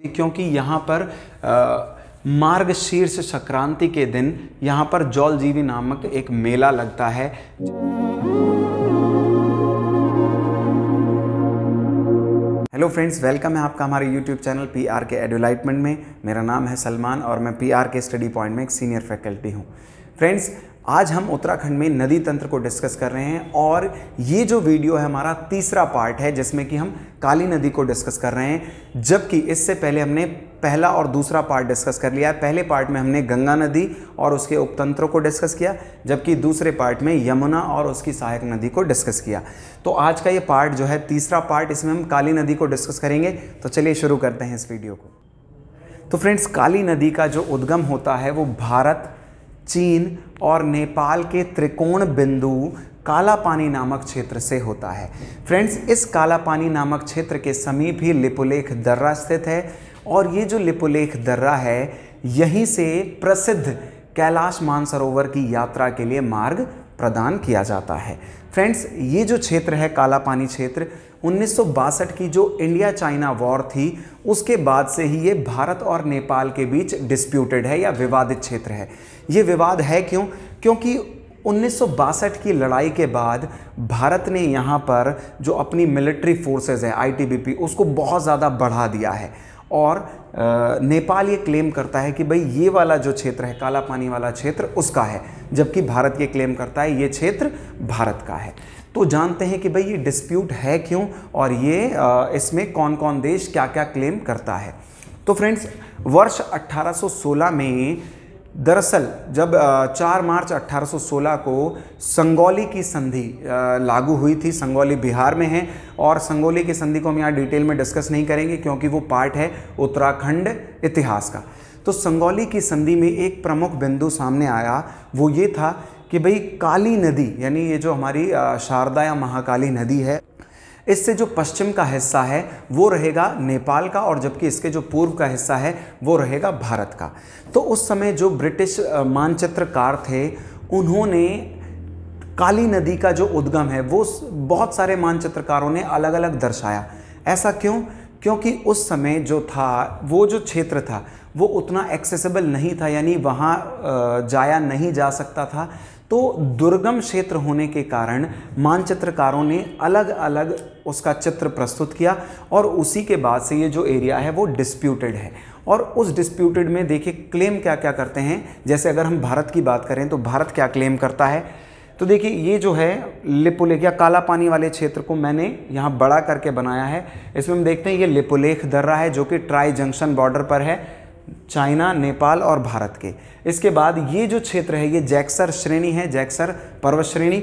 क्योंकि यहाँ पर मार्गशीर्ष संक्रांति के दिन यहाँ पर जौलजीबी नामक एक मेला लगता है। हेलो फ्रेंड्स, वेलकम है आपका हमारे यूट्यूब चैनल पीआर के एडवलाइटमेंट में। मेरा नाम है सलमान और मैं पीआर के स्टडी पॉइंट में एक सीनियर फैकल्टी हूँ। फ्रेंड्स, आज हम उत्तराखंड में नदी तंत्र को डिस्कस कर रहे हैं और ये जो वीडियो है हमारा तीसरा पार्ट है जिसमें कि हम काली नदी को डिस्कस कर रहे हैं, जबकि इससे पहले हमने पहला और दूसरा पार्ट डिस्कस कर लिया है। पहले पार्ट में हमने गंगा नदी और उसके उपतंत्रों को डिस्कस किया, जबकि दूसरे पार्ट में यमुना और उसकी सहायक नदी को डिस्कस किया। तो आज का ये पार्ट जो है तीसरा पार्ट, इसमें हम काली नदी को डिस्कस करेंगे। तो चलिए शुरू करते हैं इस वीडियो को। तो फ्रेंड्स, काली नदी का जो उद्गम होता है वो भारत, चीन और नेपाल के त्रिकोण बिंदु काला पानी नामक क्षेत्र से होता है। फ्रेंड्स, इस काला पानी नामक क्षेत्र के समीप ही लिपुलेख दर्रा स्थित है और ये जो लिपुलेख दर्रा है यहीं से प्रसिद्ध कैलाश मानसरोवर की यात्रा के लिए मार्ग प्रदान किया जाता है। फ्रेंड्स, ये जो क्षेत्र है काला पानी क्षेत्र 1962 की जो इंडिया चाइना वॉर थी उसके बाद से ही ये भारत और नेपाल के बीच डिस्प्यूटेड है या विवादित क्षेत्र है। ये विवाद है क्यों? क्योंकि 1962 की लड़ाई के बाद भारत ने यहाँ पर जो अपनी मिलिट्री फोर्सेस है आईटीबीपी उसको बहुत ज़्यादा बढ़ा दिया है और नेपाल ये क्लेम करता है कि भाई ये वाला जो क्षेत्र है काला पानी वाला क्षेत्र उसका है, जबकि भारत ये क्लेम करता है ये क्षेत्र भारत का है। तो जानते हैं कि भाई ये डिस्प्यूट है क्यों और ये इसमें कौन कौन देश क्या क्या क्लेम करता है। तो फ्रेंड्स, वर्ष 1816 में दरअसल जब 4 मार्च 1816 को संगौली की संधि लागू हुई थी। संगौली बिहार में है और संगौली की संधि को हम यहाँ डिटेल में डिस्कस नहीं करेंगे क्योंकि वो पार्ट है उत्तराखंड इतिहास का। तो संगौली की संधि में एक प्रमुख बिंदु सामने आया, वो ये था कि भाई काली नदी यानी ये जो हमारी शारदा या महाकाली नदी है, इससे जो पश्चिम का हिस्सा है वो रहेगा नेपाल का और जबकि इसके जो पूर्व का हिस्सा है वो रहेगा भारत का। तो उस समय जो ब्रिटिश मानचित्रकार थे उन्होंने काली नदी का जो उद्गम है वो बहुत सारे मानचित्रकारों ने अलग अलग दर्शाया। ऐसा क्यों? क्योंकि उस समय जो था वो जो क्षेत्र था वो उतना एक्सेसिबल नहीं था, यानी वहाँ जाया नहीं जा सकता था। तो दुर्गम क्षेत्र होने के कारण मानचित्रकारों ने अलग अलग उसका चित्र प्रस्तुत किया और उसी के बाद से ये जो एरिया है वो डिस्प्यूटेड है। और उस डिस्प्यूटेड में देखिए क्लेम क्या क्या करते हैं। जैसे अगर हम भारत की बात करें तो भारत क्या क्लेम करता है, तो देखिए ये जो है लिपुलेख या काला पानी वाले क्षेत्र को मैंने यहाँ बड़ा करके बनाया है। इसमें हम देखते हैं ये लिपुलेख दर्रा है जो कि ट्राई जंक्शन बॉर्डर पर है चाइना, नेपाल और भारत के। इसके बाद ये जो क्षेत्र है ये जैक्सर श्रेणी है, जैक्सर पर्वत श्रेणी।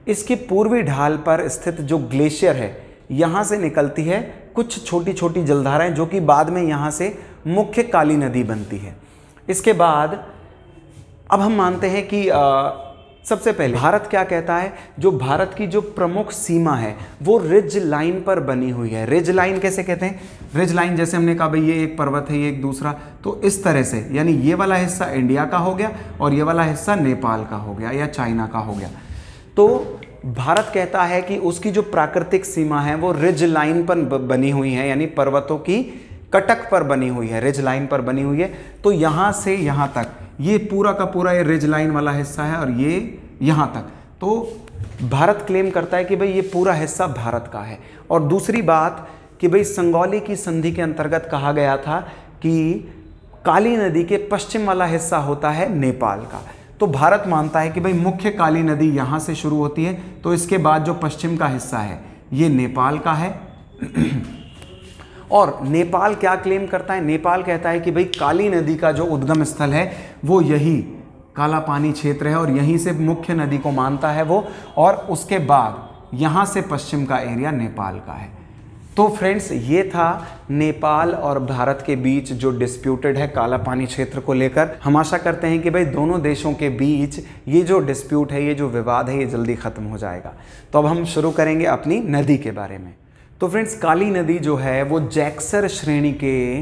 इसकी पूर्वी ढाल पर स्थित जो ग्लेशियर है यहाँ से निकलती है कुछ छोटी छोटी जलधाराएं जो कि बाद में यहाँ से मुख्य काली नदी बनती है। इसके बाद अब हम मानते हैं कि सबसे पहले भारत क्या कहता है, जो भारत की जो प्रमुख सीमा है वो रिज लाइन पर बनी हुई है। रिज लाइन कैसे कहते हैं? रिज लाइन जैसे हमने कहा भाई ये एक पर्वत है ये एक दूसरा, तो इस तरह से यानी ये वाला हिस्सा इंडिया का हो गया और ये वाला हिस्सा नेपाल का हो गया या चाइना का हो गया। तो भारत कहता है कि उसकी जो प्राकृतिक सीमा है वो रिज लाइन पर बनी हुई है, यानी पर्वतों की कटक पर बनी हुई है, रिज लाइन पर बनी हुई है। तो यहाँ से यहाँ तक ये पूरा का पूरा ये रिज लाइन वाला हिस्सा है और ये यहाँ तक। तो भारत क्लेम करता है कि भाई ये पूरा हिस्सा भारत का है। और दूसरी बात कि भाई संगौली की संधि के अंतर्गत कहा गया था कि काली नदी के पश्चिम वाला हिस्सा होता है नेपाल का। तो भारत मानता है कि भाई मुख्य काली नदी यहाँ से शुरू होती है, तो इसके बाद जो पश्चिम का हिस्सा है ये नेपाल का है। और नेपाल क्या क्लेम करता है? नेपाल कहता है कि भाई काली नदी का जो उद्गम स्थल है वो यही काला पानी क्षेत्र है और यहीं से मुख्य नदी को मानता है वो, और उसके बाद यहाँ से पश्चिम का एरिया नेपाल का है। तो फ्रेंड्स, ये था नेपाल और भारत के बीच जो डिस्प्यूटेड है काला पानी क्षेत्र को लेकर। हम आशा करते हैं कि भाई दोनों देशों के बीच ये जो डिस्प्यूट है, ये जो विवाद है, ये जल्दी ख़त्म हो जाएगा। तो अब हम शुरू करेंगे अपनी नदी के बारे में। तो फ्रेंड्स, काली नदी जो है वो जैक्सर श्रेणी के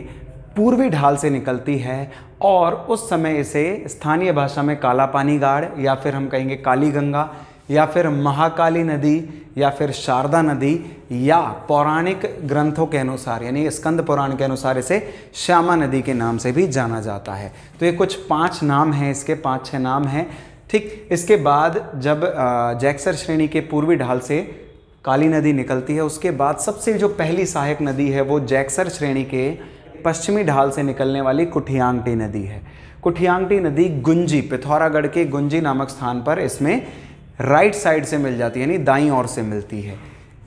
पूर्वी ढाल से निकलती है और उस समय इसे स्थानीय भाषा में काला पानी गाड़ या फिर हम कहेंगे काली गंगा या फिर महाकाली नदी या फिर शारदा नदी, या पौराणिक ग्रंथों के अनुसार यानी स्कंद पुराण के अनुसार इसे श्यामा नदी के नाम से भी जाना जाता है। तो ये कुछ 5 नाम हैं, इसके 5-6 नाम हैं। ठीक, इसके बाद जब जैक्सर श्रेणी के पूर्वी ढाल से काली नदी निकलती है, उसके बाद सबसे जो पहली सहायक नदी है वो जैक्सर श्रेणी के पश्चिमी ढाल से निकलने वाली कुठियांगटी नदी है। कुठियांगटी नदी गुंजी, पिथौरागढ़ के गुंजी नामक स्थान पर इसमें राइट साइड से मिल जाती है, यानी दाईं ओर से मिलती है।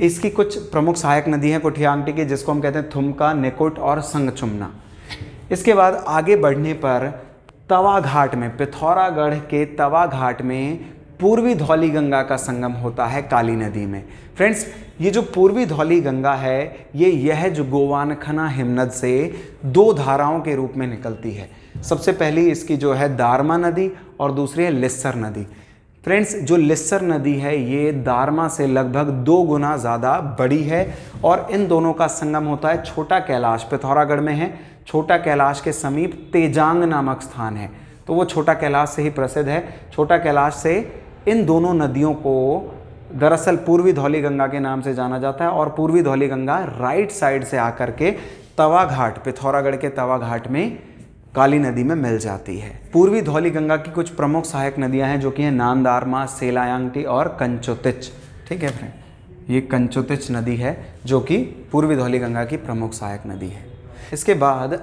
इसकी कुछ प्रमुख सहायक नदी हैं कुठियांगटी की, जिसको हम कहते हैं थुमका, निकुट और संगचुमना। इसके बाद आगे बढ़ने पर तवा घाट में, पिथौरागढ़ के तवा घाट में पूर्वी धौली गंगा का संगम होता है काली नदी में। फ्रेंड्स, ये जो पूर्वी धौली गंगा है यह जो गोवानखना हिमनद से 2 धाराओं के रूप में निकलती है। सबसे पहली इसकी जो है दारमा नदी और दूसरी है लिस्सर नदी। फ्रेंड्स, जो लिस्सर नदी है ये दारमा से लगभग 2 गुना ज़्यादा बड़ी है और इन दोनों का संगम होता है छोटा कैलाश, पिथौरागढ़ में है। छोटा कैलाश के समीप तेजांग नामक स्थान है, तो वो छोटा कैलाश से ही प्रसिद्ध है। छोटा कैलाश से इन दोनों नदियों को दरअसल पूर्वी धौली गंगा के नाम से जाना जाता है और पूर्वी धौली गंगा राइट साइड से आकर के तवा घाट, पिथौरागढ़ के तवा घाट में काली नदी में मिल जाती है। पूर्वी धौली गंगा की कुछ प्रमुख सहायक नदियां हैं जो कि हैं नांदारमा, सेलायांगटी और कंचोतिच। ठीक है फ्रेंड, ये कंचोतिच नदी है जो कि पूर्वी धौली गंगा की प्रमुख सहायक नदी है। इसके बाद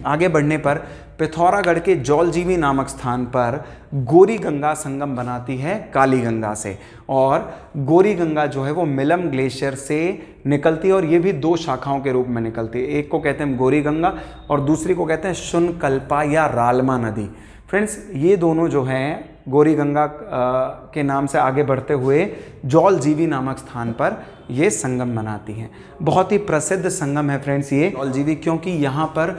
आगे बढ़ने पर पिथौरागढ़ के जौलजीवी नामक स्थान पर गोरी गंगा संगम बनाती है काली गंगा से, और गोरी गंगा जो है वो मिलम ग्लेशियर से निकलती है और ये भी 2 शाखाओं के रूप में निकलती है। एक को कहते हैं गोरी गंगा और दूसरी को कहते हैं शुनकल्पा या रालमा नदी। फ्रेंड्स, ये दोनों जो हैं गोरी गंगा के नाम से आगे बढ़ते हुए जौलजीवी नामक स्थान पर ये संगम बनाती हैं। बहुत ही प्रसिद्ध संगम है फ्रेंड्स ये जौलजीवी, क्योंकि यहाँ पर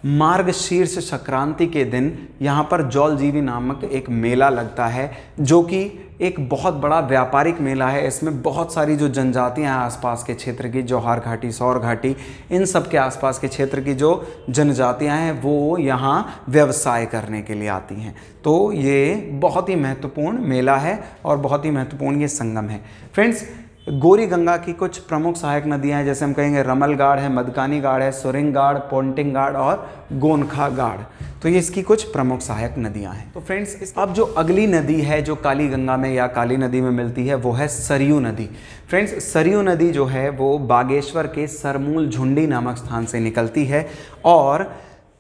मार्गशीर्ष संक्रांति के दिन यहाँ पर जौलजीवी नामक एक मेला लगता है जो कि एक बहुत बड़ा व्यापारिक मेला है। इसमें बहुत सारी जो जनजातियाँ हैं आसपास के क्षेत्र की, जौहार घाटी, सौर घाटी, इन सब के आसपास के क्षेत्र की जो जनजातियाँ हैं वो यहाँ व्यवसाय करने के लिए आती हैं। तो ये बहुत ही महत्वपूर्ण मेला है और बहुत ही महत्वपूर्ण ये संगम है। फ्रेंड्स, गोरी गंगा की कुछ प्रमुख सहायक नदियां हैं, जैसे हम कहेंगे रमल गाड़ है, मदकानी गाड़ है, सुरिंग गाड़, पोंटिंग गाड़ और गोनखा गाड़। तो ये इसकी कुछ प्रमुख सहायक नदियां हैं। तो फ्रेंड्स, अब जो अगली नदी है जो काली गंगा में या काली नदी में मिलती है वो है सरयू नदी। फ्रेंड्स, सरयू नदी जो है वो बागेश्वर के सरमूल झुंडी नामक स्थान से निकलती है और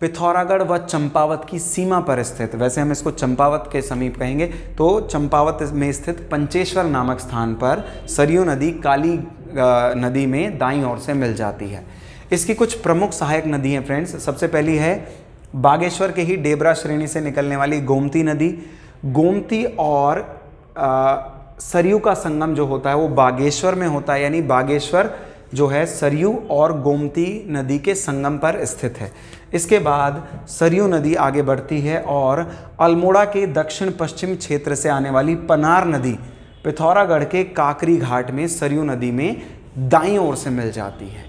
पिथौरागढ़ व चंपावत की सीमा पर स्थित, वैसे हम इसको चंपावत के समीप कहेंगे, तो चंपावत में स्थित पंचेश्वर नामक स्थान पर सरयू नदी काली नदी में दाईं ओर से मिल जाती है। इसकी कुछ प्रमुख सहायक नदी हैं फ्रेंड्स। सबसे पहली है बागेश्वर के ही डेबरा श्रेणी से निकलने वाली गोमती नदी। गोमती और सरयू का संगम जो होता है वो बागेश्वर में होता है, यानी बागेश्वर जो है सरयू और गोमती नदी के संगम पर स्थित है। इसके बाद सरयू नदी आगे बढ़ती है और अल्मोड़ा के दक्षिण पश्चिम क्षेत्र से आने वाली पनार नदी पिथौरागढ़ के काकरी घाट में सरयू नदी में दाईं ओर से मिल जाती है।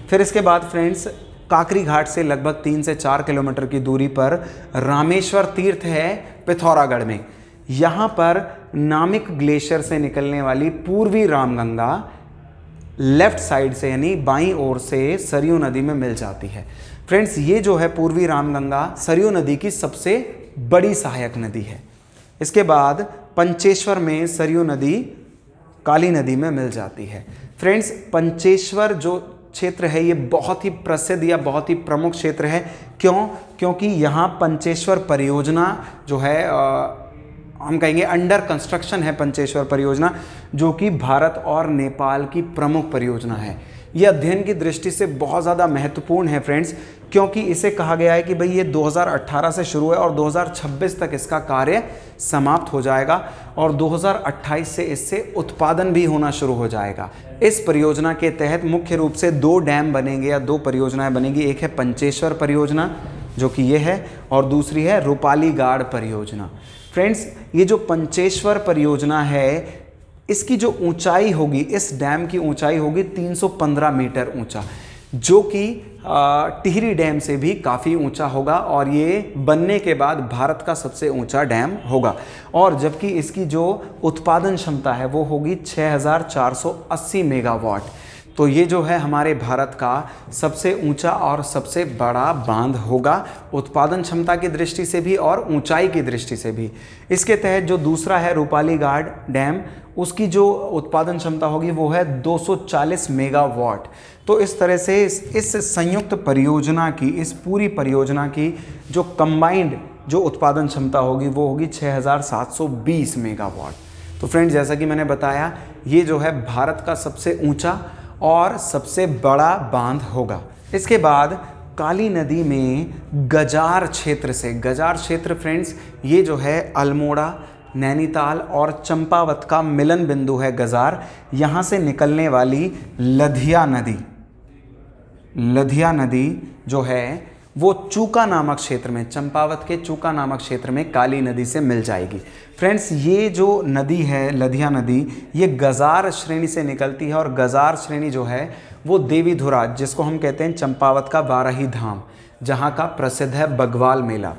फिर इसके बाद फ्रेंड्स, काकरी घाट से लगभग 3 से 4 किलोमीटर की दूरी पर रामेश्वर तीर्थ है पिथौरागढ़ में। यहाँ पर नामिक ग्लेशियर से निकलने वाली पूर्वी रामगंगा लेफ्ट साइड से यानी बाईं ओर से सरयू नदी में मिल जाती है। फ्रेंड्स, ये जो है पूर्वी रामगंगा सरयू नदी की सबसे बड़ी सहायक नदी है। इसके बाद पंचेश्वर में सरयू नदी काली नदी में मिल जाती है। फ्रेंड्स, पंचेश्वर जो क्षेत्र है ये बहुत ही प्रसिद्ध या बहुत ही प्रमुख क्षेत्र है। क्योंकि यहाँ पंचेश्वर परियोजना जो है हम कहेंगे अंडर कंस्ट्रक्शन है। पंचेश्वर परियोजना जो कि भारत और नेपाल की प्रमुख परियोजना है। ये अध्ययन की दृष्टि से बहुत ज़्यादा महत्वपूर्ण है फ्रेंड्स, क्योंकि इसे कहा गया है कि भाई ये 2018 से शुरू है और 2026 तक इसका कार्य समाप्त हो जाएगा और 2028 से इससे उत्पादन भी होना शुरू हो जाएगा। इस परियोजना के तहत मुख्य रूप से 2 डैम बनेंगे या 2 परियोजनाएं बनेंगी। एक है पंचेश्वर परियोजना जो कि ये है और दूसरी है रूपाली गाड़ परियोजना। फ्रेंड्स, ये जो पंचेश्वर परियोजना है इसकी जो ऊंचाई होगी, इस डैम की ऊंचाई होगी 315 मीटर ऊंचा, जो कि टिहरी डैम से भी काफ़ी ऊंचा होगा और ये बनने के बाद भारत का सबसे ऊंचा डैम होगा। और जबकि इसकी जो उत्पादन क्षमता है वो होगी 6480 मेगावाट। तो ये जो है हमारे भारत का सबसे ऊंचा और सबसे बड़ा बांध होगा, उत्पादन क्षमता की दृष्टि से भी और ऊंचाई की दृष्टि से भी। इसके तहत जो दूसरा है रूपाली गार्ड डैम, उसकी जो उत्पादन क्षमता होगी वो है 240 मेगावाट। तो इस तरह से इस संयुक्त परियोजना की, इस पूरी परियोजना की जो कंबाइंड जो उत्पादन क्षमता होगी वो होगी 6720 मेगावाट। तो फ्रेंड्स, जैसा कि मैंने बताया, ये जो है भारत का सबसे ऊंचा और सबसे बड़ा बांध होगा। इसके बाद काली नदी में गजार क्षेत्र से, गजार क्षेत्र फ्रेंड्स ये जो है अल्मोड़ा, नैनीताल और चंपावत का मिलन बिंदु है गजार। यहाँ से निकलने वाली लधिया नदी जो है वो चूका नामक क्षेत्र में, चंपावत के चूका नामक क्षेत्र में काली नदी से मिल जाएगी। फ्रेंड्स, ये जो नदी है लधिया नदी, ये गजार श्रेणी से निकलती है और गजार श्रेणी जो है वो देवीधुरा, जिसको हम कहते हैं चंपावत का बाराही धाम, जहाँ का प्रसिद्ध है बग्वाल मेला।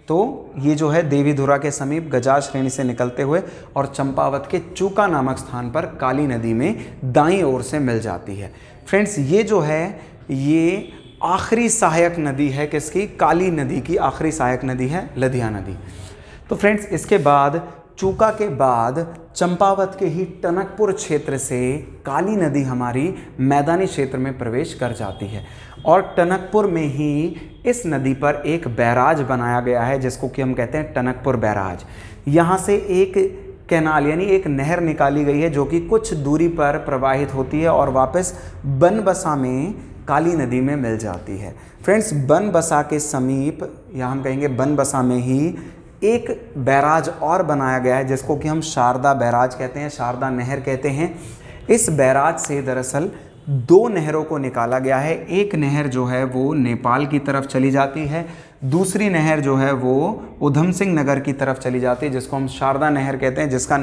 तो ये जो है देवीधुरा के समीप गजार श्रेणी से निकलते हुए और चंपावत के चूका नामक स्थान पर काली नदी में दाईं ओर से मिल जाती है। फ्रेंड्स, ये जो है ये आखिरी सहायक नदी है किसकी? काली नदी की आखिरी सहायक नदी है लधिया नदी। तो फ्रेंड्स, इसके बाद चूका के बाद चंपावत के ही टनकपुर क्षेत्र से काली नदी हमारी मैदानी क्षेत्र में प्रवेश कर जाती है और टनकपुर में ही इस नदी पर एक बैराज बनाया गया है जिसको कि हम कहते हैं टनकपुर बैराज। यहाँ से एक कैनाल यानी एक नहर निकाली गई है जो कि कुछ दूरी पर प्रवाहित होती है और वापस बनबसा में काली नदी में मिल जाती है। फ्रेंड्स, बनबसा के समीप या हम कहेंगे बनबसा में ही एक बैराज और बनाया गया है जिसको कि हम शारदा बैराज कहते हैं, शारदा नहर कहते हैं। इस बैराज से दरअसल दो नहरों को निकाला गया है। एक नहर जो है वो नेपाल की तरफ चली जाती है, दूसरी नहर जो है वो उधम सिंह नगर की तरफ चली जाती है जिसको हम शारदा नहर कहते हैं, जिसका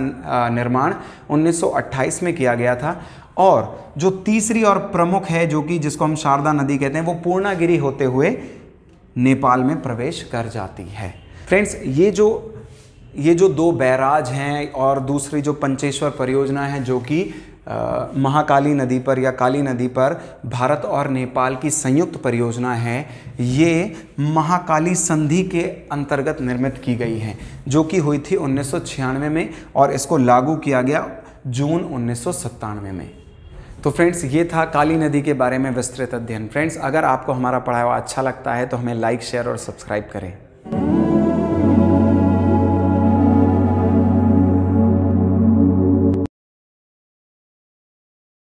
निर्माण 1928 में किया गया था। और जो तीसरी और प्रमुख है जो कि जिसको हम शारदा नदी कहते हैं, वो पूर्णागिरि होते हुए नेपाल में प्रवेश कर जाती है। फ्रेंड्स, ये जो दो बैराज हैं और दूसरी जो पंचेश्वर परियोजना है जो कि महाकाली नदी पर या काली नदी पर भारत और नेपाल की संयुक्त परियोजना है, ये महाकाली संधि के अंतर्गत निर्मित की गई हैं जो कि हुई थी 1996 में और इसको लागू किया गया जून 1997 में। तो फ्रेंड्स, ये था काली नदी के बारे में विस्तृत अध्ययन। फ्रेंड्स, अगर आपको हमारा पढ़ाया हुआ अच्छा लगता है तो हमें लाइक, शेयर और सब्सक्राइब करें।